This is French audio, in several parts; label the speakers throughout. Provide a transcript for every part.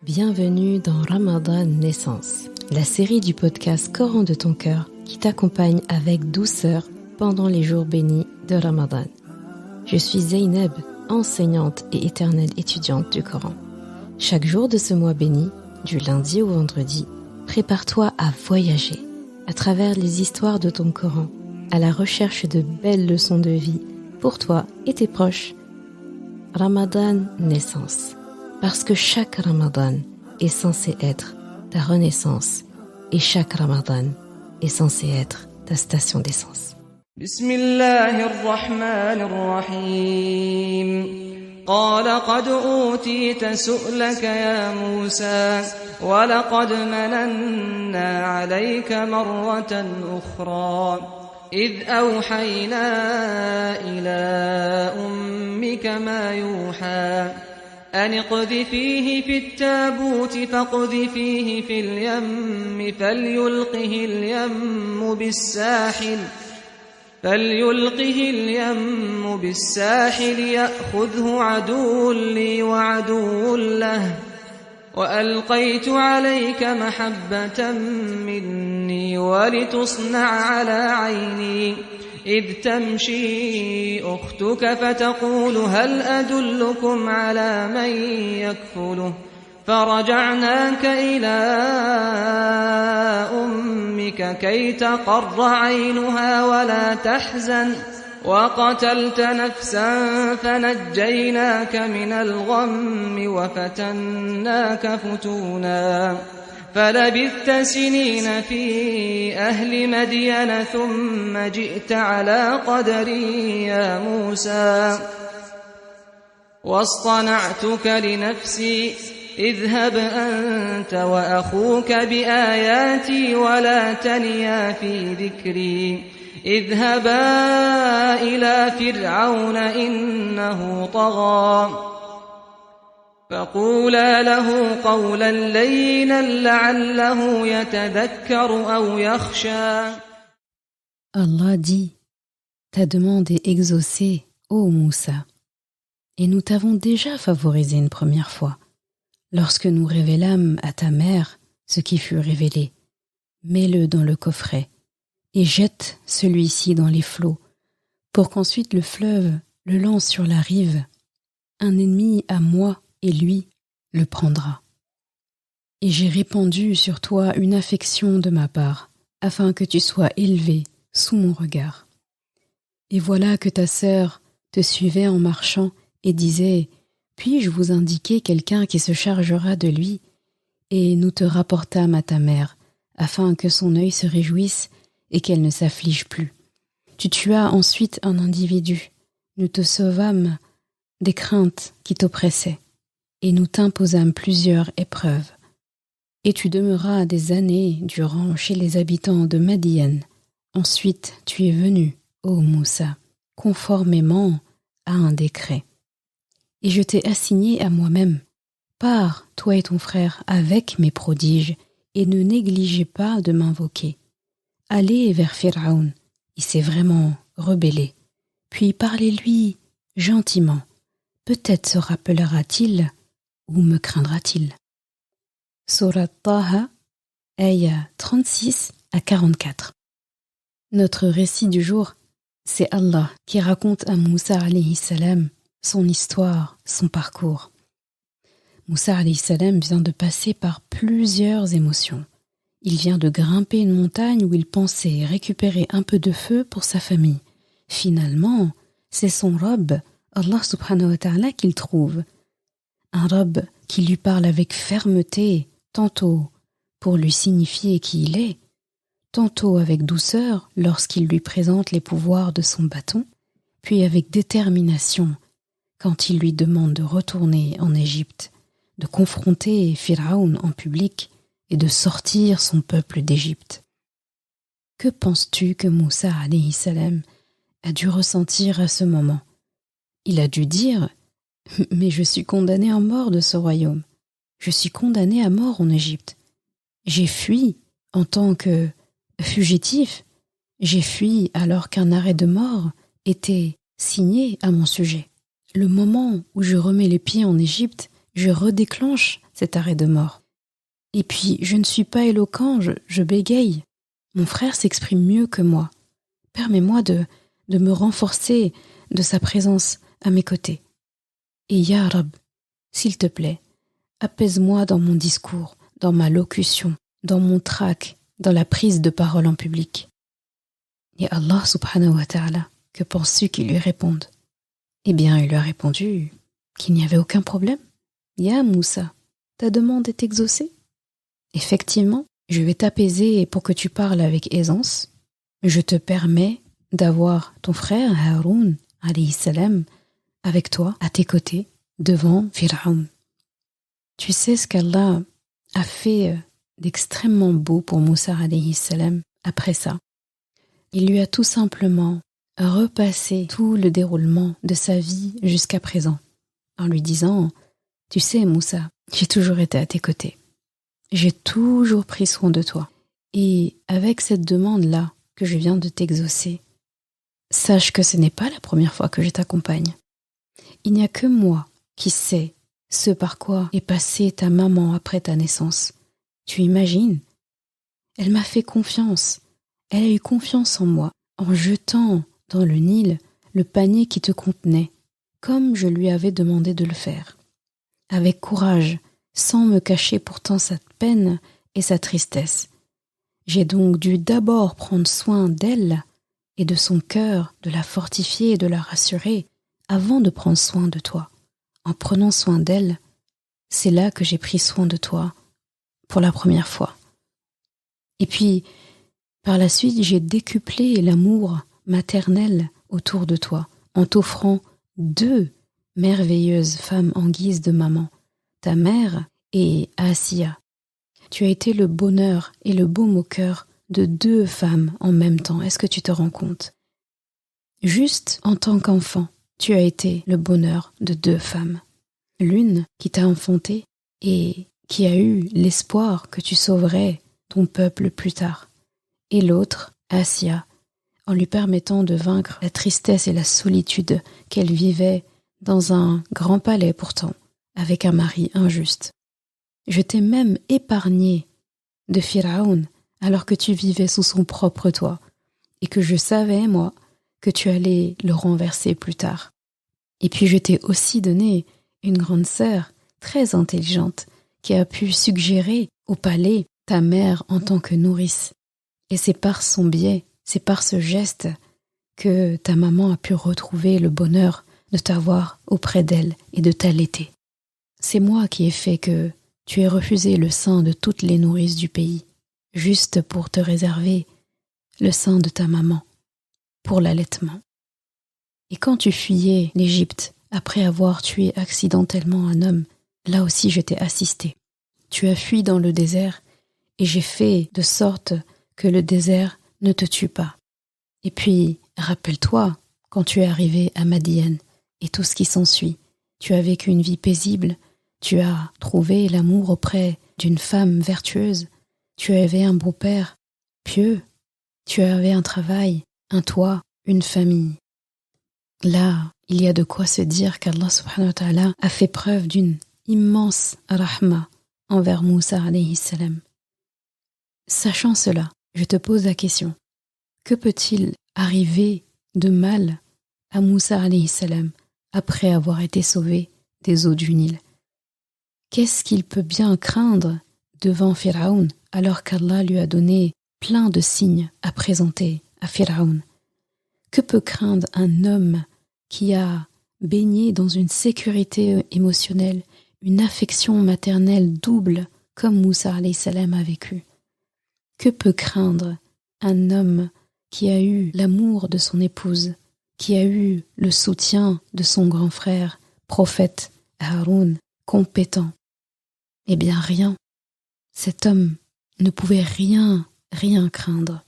Speaker 1: Bienvenue dans Ramadan Naissance, la série du podcast Coran de ton cœur qui t'accompagne avec douceur pendant les jours bénis de Ramadan. Je suis Zeynep, enseignante et éternelle étudiante du Coran. Chaque jour de ce mois béni, du lundi au vendredi, prépare-toi à voyager à travers les histoires de ton Coran, à la recherche de belles leçons de vie pour toi et tes proches. Ramadan Naissance, parce que chaque Ramadan est censé être ta renaissance et chaque Ramadan est censé être ta station d'essence.
Speaker 2: Bismillahirrahmanirrahim. قال قد أوتيت سؤلك يا موسى ولقد مننا عليك مرة أخرى إذ أوحينا إلى أمك ما يوحى أن اقذفيه في التابوت فاقذفيه في اليم فليلقه اليم بالساحل يأخذه عدو لي وعدو له وألقيت عليك محبة مني ولتصنع على عيني إذ تمشي أختك فتقول هل أدلكم على من يكفله فرجعناك إلى أمك كي تقر عينها ولا تحزن وقتلت نفسا فنجيناك من الغم وفتناك فتونا فلبثت سنين في أهل مدين ثم جئت على قدري يا موسى واصطنعتك لنفسي اذهب أنت وأخوك بآياتي ولا تنيا في ذكري اذهبا إلى فرعون إنه طغى فقولا له قولا لينا لعله يتذكر أو يخشى.
Speaker 1: Allah dit, ta demande est exaucée, ô Moussa, et nous t'avons déjà favorisé une première fois. Lorsque nous révélâmes à ta mère ce qui fut révélé, mets-le dans le coffret et jette celui-ci dans les flots, pour qu'ensuite le fleuve le lance sur la rive. Un ennemi à moi et lui le prendra. Et j'ai répandu sur toi une affection de ma part, afin que tu sois élevé sous mon regard. Et voilà que ta sœur te suivait en marchant et disait « Puis-je vous indiquer quelqu'un qui se chargera de lui ?» Et nous te rapportâmes à ta mère, afin que son œil se réjouisse et qu'elle ne s'afflige plus. Tu tuas ensuite un individu, nous te sauvâmes des craintes qui t'oppressaient, et nous t'imposâmes plusieurs épreuves. Et tu demeuras des années durant chez les habitants de Madian. Ensuite tu es venu, ô Moussa, conformément à un décret. Et je t'ai assigné à moi-même. Pars, toi et ton frère, avec mes prodiges, et ne négligez pas de m'invoquer. Allez vers Pharaon, il s'est vraiment rebellé. Puis parlez-lui gentiment. Peut-être se rappellera-t-il ou me craindra-t-il. Surat Taha, ayah 36 à 44. Notre récit du jour, c'est Allah qui raconte à Moussa alayhi salam son histoire, son parcours. Moussa alayhi salam vient de passer par plusieurs émotions. Il vient de grimper une montagne où il pensait récupérer un peu de feu pour sa famille. Finalement, c'est son Rabb, Allah subhanahu wa ta'ala, qu'il trouve. Un Rabb qui lui parle avec fermeté, tantôt pour lui signifier qui il est, tantôt avec douceur lorsqu'il lui présente les pouvoirs de son bâton, puis avec détermination quand il lui demande de retourner en Égypte, de confronter Pharaon en public et de sortir son peuple d'Égypte. Que penses-tu que Moussa alayhi salam a dû ressentir à ce moment? Il a dû dire « Mais je suis condamné à mort de ce royaume. Je suis condamné à mort en Égypte. J'ai fui en tant que fugitif. J'ai fui alors qu'un arrêt de mort était signé à mon sujet. Le moment où je remets les pieds en Égypte, je redéclenche cet arrêt de mort. Et puis, je ne suis pas éloquent, je bégaye. Mon frère s'exprime mieux que moi. Permets-moi de me renforcer de sa présence à mes côtés. Et Ya Rab, s'il te plaît, apaise-moi dans mon discours, dans ma locution, dans mon trac, dans la prise de parole en public. Et Allah subhanahu wa ta'ala, que penses-tu qu'il lui réponde? Eh bien, il lui a répondu qu'il n'y avait aucun problème. Ya Moussa, ta demande est exaucée. Effectivement, je vais t'apaiser pour que tu parles avec aisance. Je te permets d'avoir ton frère Haroun, alayhi salam, avec toi, à tes côtés, devant Fir'aun. Tu sais ce qu'Allah a fait d'extrêmement beau pour Moussa alayhi salam après ça. Il lui a tout simplement repassé tout le déroulement de sa vie jusqu'à présent, en lui disant « Tu sais Moussa, j'ai toujours été à tes côtés. J'ai toujours pris soin de toi. Et avec cette demande-là que je viens de t'exaucer, sache que ce n'est pas la première fois que je t'accompagne. Il n'y a que moi qui sais ce par quoi est passée ta maman après ta naissance. Tu imagines? Elle m'a fait confiance. Elle a eu confiance en moi en jetant dans le Nil le panier qui te contenait, comme je lui avais demandé de le faire. Avec courage, sans me cacher pourtant sa peine et sa tristesse. J'ai donc dû d'abord prendre soin d'elle et de son cœur, de la fortifier et de la rassurer, avant de prendre soin de toi. En prenant soin d'elle, c'est là que j'ai pris soin de toi pour la première fois. Et puis, par la suite, j'ai décuplé l'amour maternel autour de toi, en t'offrant 2 merveilleuses femmes en guise de maman, ta mère et Asiya. Tu as été le bonheur et le baume au cœur de 2 femmes en même temps. Est-ce que tu te rends compte? Juste en tant qu'enfant, tu as été le bonheur de 2 femmes. L'une qui t'a enfanté et qui a eu l'espoir que tu sauverais ton peuple plus tard. Et l'autre, Asiya, en lui permettant de vaincre la tristesse et la solitude qu'elle vivait dans un grand palais pourtant, avec un mari injuste. Je t'ai même épargné de Fir'aun alors que tu vivais sous son propre toit et que je savais, moi, que tu allais le renverser plus tard. Et puis je t'ai aussi donné une grande sœur très intelligente qui a pu suggérer au palais ta mère en tant que nourrice. Et c'est par son biais, c'est par ce geste que ta maman a pu retrouver le bonheur de t'avoir auprès d'elle et de t'allaiter. C'est moi qui ai fait que tu aies refusé le sein de toutes les nourrices du pays, juste pour te réserver le sein de ta maman, pour l'allaitement. Et quand tu fuyais l'Égypte, après avoir tué accidentellement un homme, là aussi je t'ai assisté. Tu as fui dans le désert et j'ai fait de sorte que le désert ne te tue pas. Et puis, rappelle-toi, quand tu es arrivé à Madian et tout ce qui s'ensuit, tu as vécu une vie paisible, tu as trouvé l'amour auprès d'une femme vertueuse, tu avais un beau-père pieux, tu avais un travail, un toit, une famille. Là, il y a de quoi se dire qu'Allah subhanahu wa ta'ala a fait preuve d'une immense rahma envers Moussa alayhi salam. Sachant cela, je te pose la question, que peut-il arriver de mal à Moussa alayhi salam après avoir été sauvé des eaux du Nil? Qu'est-ce qu'il peut bien craindre devant Fir'aun alors qu'Allah lui a donné plein de signes à présenter à Fir'aun? Que peut craindre un homme qui a baigné dans une sécurité émotionnelle, une affection maternelle double comme Moussa alayhi salam a vécu? Que peut craindre un homme qui a eu l'amour de son épouse, qui a eu le soutien de son grand frère, prophète Haroun, compétent? Eh bien rien. Cet homme ne pouvait rien craindre.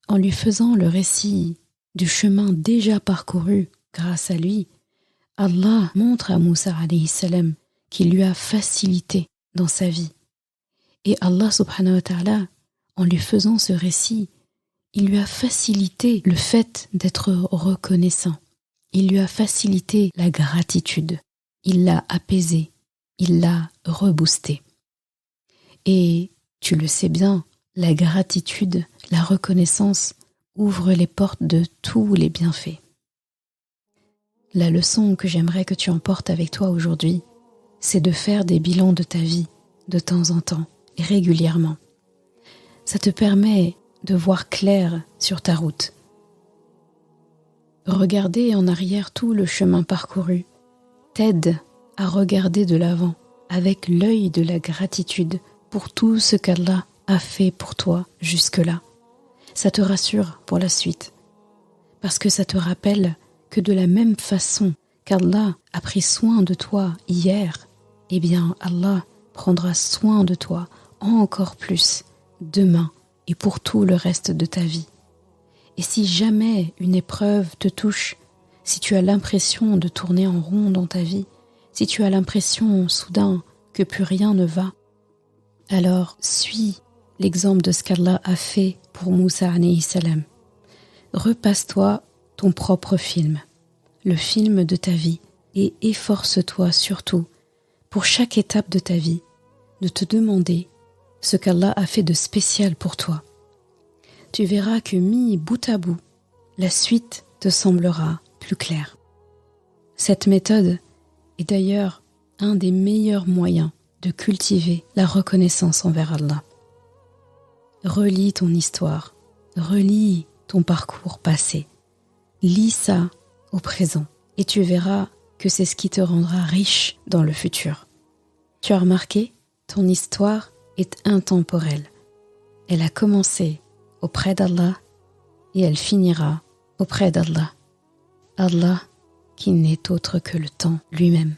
Speaker 1: En lui faisant le récit du chemin déjà parcouru grâce à lui, Allah montre à Moussa alayhi salam qu'il lui a facilité dans sa vie. Et Allah subhanahu wa ta'ala, en lui faisant ce récit, il lui a facilité le fait d'être reconnaissant. Il lui a facilité la gratitude. Il l'a apaisé. il l'a reboosté. Et tu le sais bien, la gratitude, la reconnaissance ouvrent les portes de tous les bienfaits. La leçon que j'aimerais que tu emportes avec toi aujourd'hui, c'est de faire des bilans de ta vie de temps en temps et régulièrement. Ça te permet de voir clair sur ta route. Regarder en arrière tout le chemin parcouru t'aide à regarder de l'avant avec l'œil de la gratitude pour tout ce qu'Allah a fait pour toi jusque-là. Ça te rassure pour la suite, parce que ça te rappelle que de la même façon qu'Allah a pris soin de toi hier, eh bien Allah prendra soin de toi encore plus demain et pour tout le reste de ta vie. Et si jamais une épreuve te touche, si tu as l'impression de tourner en rond dans ta vie, si tu as l'impression soudain que plus rien ne va, alors suis l'exemple de ce qu'Allah a fait pour Moussa alayhi salam. Repasse-toi ton propre film, le film de ta vie, et efforce-toi surtout, pour chaque étape de ta vie, de te demander ce qu'Allah a fait de spécial pour toi. Tu verras que mis bout à bout, la suite te semblera plus claire. Cette méthode est d'ailleurs un des meilleurs moyens de cultiver la reconnaissance envers Allah. Relis ton histoire, relis ton parcours passé, lis ça au présent et tu verras que c'est ce qui te rendra riche dans le futur. Tu as remarqué, ton histoire est intemporelle. Elle a commencé auprès d'Allah et elle finira auprès d'Allah. Allah qui n'est autre que le temps lui-même.